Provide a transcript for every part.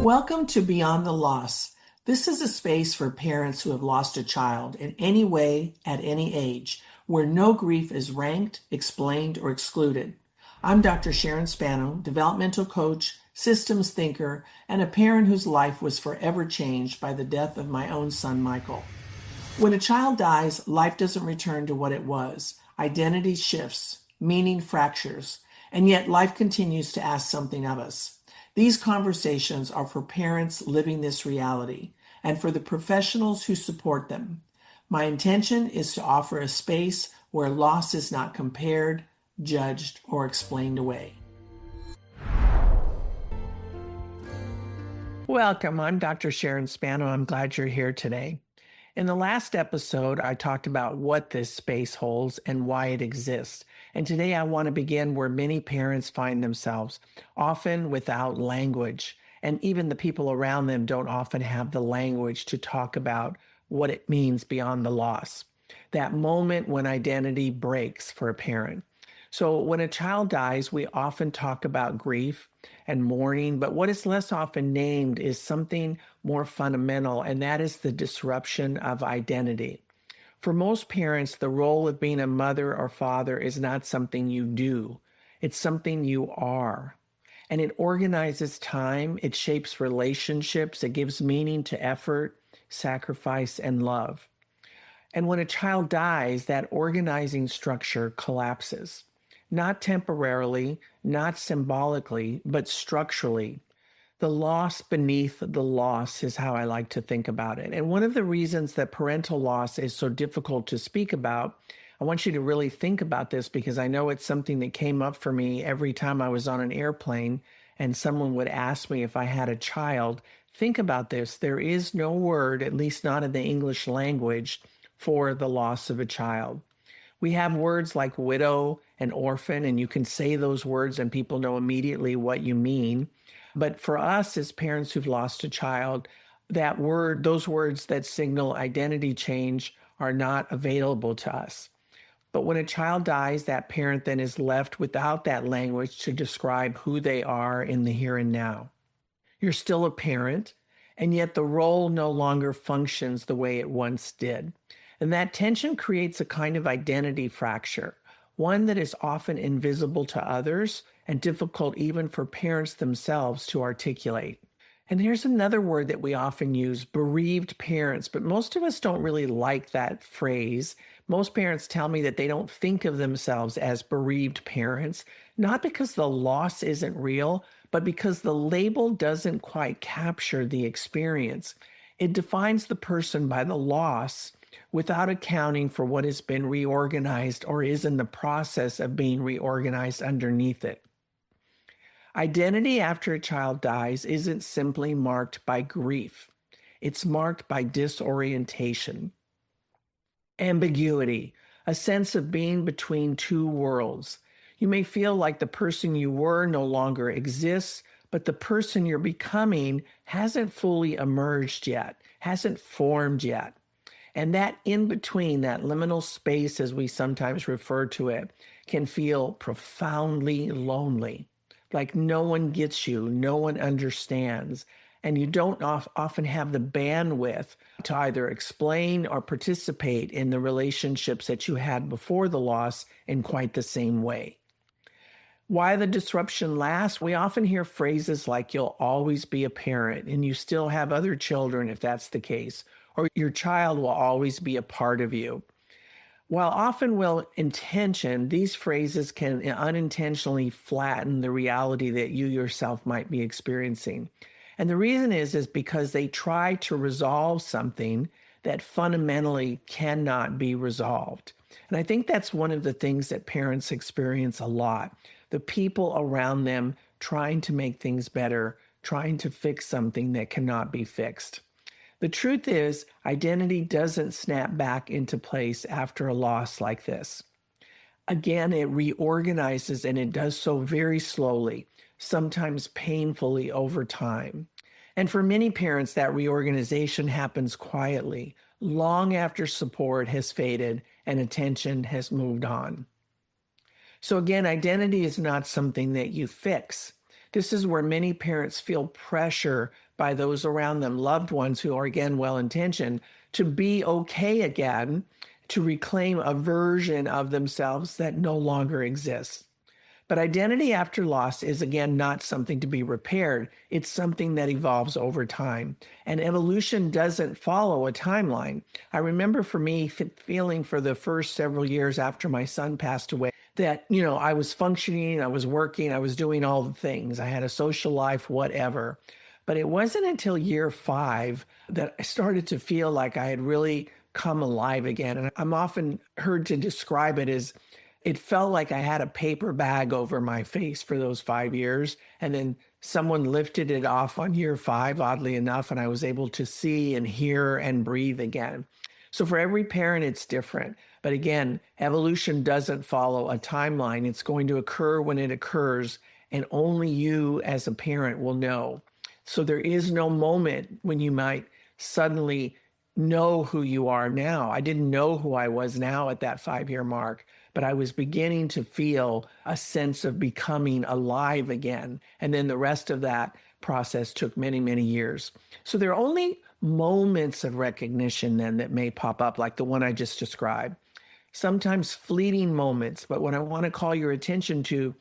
Welcome to Beyond the Loss. This is a space for parents who have lost a child in any way, at any age, where no grief is ranked, explained, or excluded. I'm Dr. Sharon Spano, developmental coach, systems thinker, and a parent whose life was forever changed by the death of my own son, Michael. When a child dies, life doesn't return to what it was. Identity shifts, meaning fractures, and yet life continues to ask something of us. These conversations are for parents living this reality and for the professionals who support them. My intention is to offer a space where loss is not compared, judged, or explained away. Welcome. I'm Dr. Sharon Spano. I'm glad you're here today. In the last episode, I talked about what this space holds and why it exists. And today I want to begin where many parents find themselves, often without language. And even the people around them don't often have the language to talk about what it means beyond the loss. That moment when identity breaks for a parent. So when a child dies, we often talk about grief and mourning, but what is less often named is something more fundamental, and that is the disruption of identity. For most parents, the role of being a mother or father is not something you do. It's something you are. And it organizes time, it shapes relationships, it gives meaning to effort, sacrifice, and love. And when a child dies, that organizing structure collapses. Not temporarily, not symbolically, but structurally. The loss beneath the loss is how I like to think about it. And one of the reasons that parental loss is so difficult to speak about, I want you to really think about this because I know it's something that came up for me every time I was on an airplane and someone would ask me if I had a child. Think about this. There is no word, at least not in the English language, for the loss of a child. We have words like widow and orphan, and you can say those words and people know immediately what you mean. But for us as parents who've lost a child, those words that signal identity change are not available to us. But when a child dies, that parent then is left without that language to describe who they are in the here and now. You're still a parent, and yet the role no longer functions the way it once did. And that tension creates a kind of identity fracture, one that is often invisible to others and difficult even for parents themselves to articulate. And here's another word that we often use, bereaved parents, but most of us don't really like that phrase. Most parents tell me that they don't think of themselves as bereaved parents, not because the loss isn't real, but because the label doesn't quite capture the experience. It defines the person by the loss without accounting for what has been reorganized or is in the process of being reorganized underneath it. Identity after a child dies isn't simply marked by grief. It's marked by disorientation, ambiguity, a sense of being between two worlds. You may feel like the person you were no longer exists, but the person you're becoming hasn't fully emerged yet, hasn't formed yet. And that in between, that liminal space, as we sometimes refer to it, can feel profoundly lonely. Like no one gets you, no one understands, and you don't often have the bandwidth to either explain or participate in the relationships that you had before the loss in quite the same way. Why the disruption lasts? We often hear phrases like you'll always be a parent and you still have other children if that's the case, or your child will always be a part of you. While often well-intentioned, these phrases can unintentionally flatten the reality that you yourself might be experiencing. And the reason is because they try to resolve something that fundamentally cannot be resolved. And I think that's one of the things that parents experience a lot. The people around them trying to make things better, trying to fix something that cannot be fixed. The truth is, identity doesn't snap back into place after a loss like this. Again, it reorganizes and it does so very slowly, sometimes painfully over time. And for many parents, that reorganization happens quietly, long after support has faded and attention has moved on. So again, identity is not something that you fix. This is where many parents feel pressure by those around them, loved ones who are, again, well-intentioned, to be okay again, to reclaim a version of themselves that no longer exists. But identity after loss is, again, not something to be repaired. It's something that evolves over time. And evolution doesn't follow a timeline. I remember for me feeling for the first several years after my son passed away that, I was functioning, I was working, I was doing all the things. I had a social life, whatever. But it wasn't until year 5 that I started to feel like I had really come alive again. And I'm often heard to describe it as it felt like I had a paper bag over my face for those 5 years. And then someone lifted it off on year 5, oddly enough, and I was able to see and hear and breathe again. So for every parent, it's different. But again, evolution doesn't follow a timeline. It's going to occur when it occurs, and only you as a parent will know. So there is no moment when you might suddenly know who you are now. I didn't know who I was now at that 5-year mark, but I was beginning to feel a sense of becoming alive again. And then the rest of that process took many, many years. So there are only moments of recognition then that may pop up, like the one I just described. Sometimes fleeting moments, but what I want to call your attention to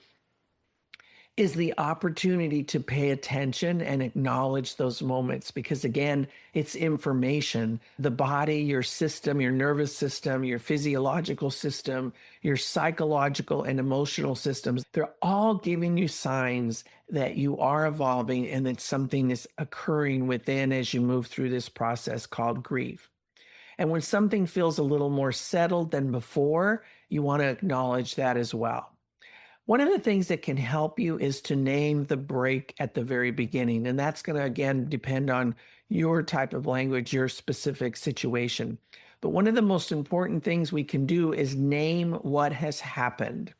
is the opportunity to pay attention and acknowledge those moments, because again, it's information. The body, your system, your nervous system, your physiological system, your psychological and emotional systems, they're all giving you signs that you are evolving and that something is occurring within as you move through this process called grief. And when something feels a little more settled than before, you want to acknowledge that as well. One of the things that can help you is to name the break at the very beginning. And that's going to, again, depend on your type of language, your specific situation. But one of the most important things we can do is name what has happened.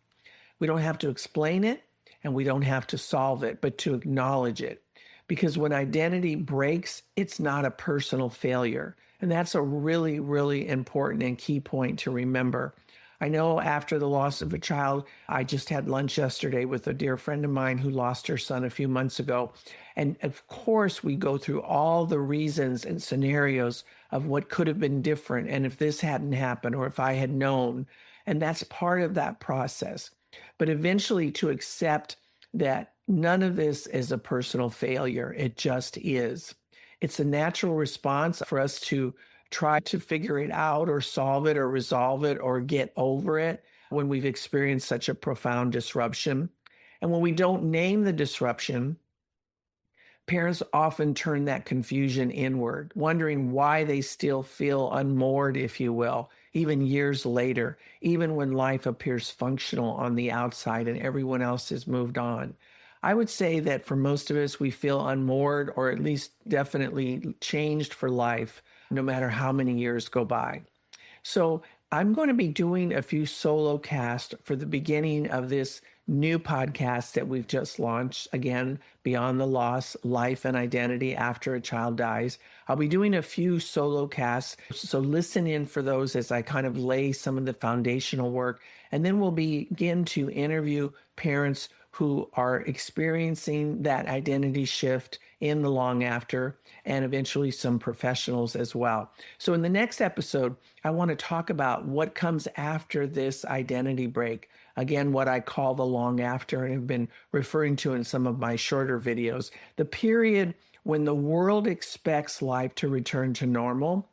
We don't have to explain it and we don't have to solve it, but to acknowledge it. Because when identity breaks, it's not a personal failure. And that's a really, really important and key point to remember. I know after the loss of a child, I just had lunch yesterday with a dear friend of mine who lost her son a few months ago. And of course, we go through all the reasons and scenarios of what could have been different. And if this hadn't happened, or if I had known, and that's part of that process. But eventually to accept that none of this is a personal failure. It just is. It's a natural response for us to try to figure it out or solve it or resolve it or get over it when we've experienced such a profound disruption. And when we don't name the disruption, parents often turn that confusion inward, wondering why they still feel unmoored, if you will, even years later, even when life appears functional on the outside and everyone else has moved on. I would say that for most of us, we feel unmoored, or at least definitely changed for life, no matter how many years go by. So I'm going to be doing a few solo casts for the beginning of this new podcast that we've just launched, again, Beyond the Loss, Life and Identity After a Child Dies. I'll be doing a few solo casts, so listen in for those as I kind of lay some of the foundational work, and then we'll begin to interview parents who are experiencing that identity shift in the long after, and eventually some professionals as well. So in the next episode, I want to talk about what comes after this identity break. Again, what I call the long after, and have been referring to in some of my shorter videos, the period when the world expects life to return to normal,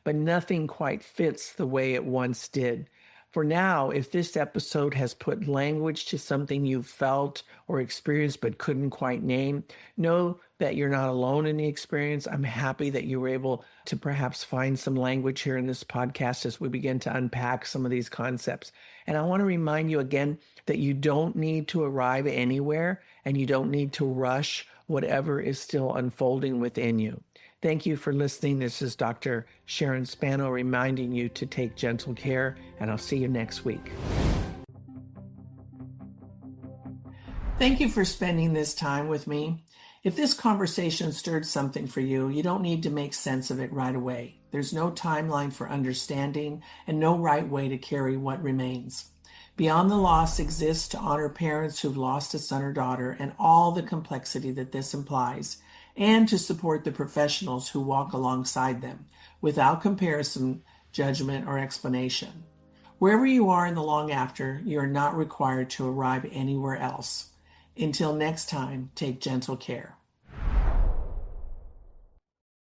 but nothing quite fits the way it once did. For now, if this episode has put language to something you felt or experienced but couldn't quite name, know that you're not alone in the experience. I'm happy that you were able to perhaps find some language here in this podcast as we begin to unpack some of these concepts. And I want to remind you again that you don't need to arrive anywhere, and you don't need to rush whatever is still unfolding within you. Thank you for listening. This is Dr. Sharon Spano reminding you to take gentle care, and I'll see you next week. Thank you for spending this time with me. If this conversation stirred something for you, you don't need to make sense of it right away. There's no timeline for understanding and no right way to carry what remains. Beyond the Loss exists to honor parents who've lost a son or daughter and all the complexity that this implies, and to support the professionals who walk alongside them without comparison, judgment, or explanation. Wherever you are in the long after, you are not required to arrive anywhere else. Until next time, take gentle care.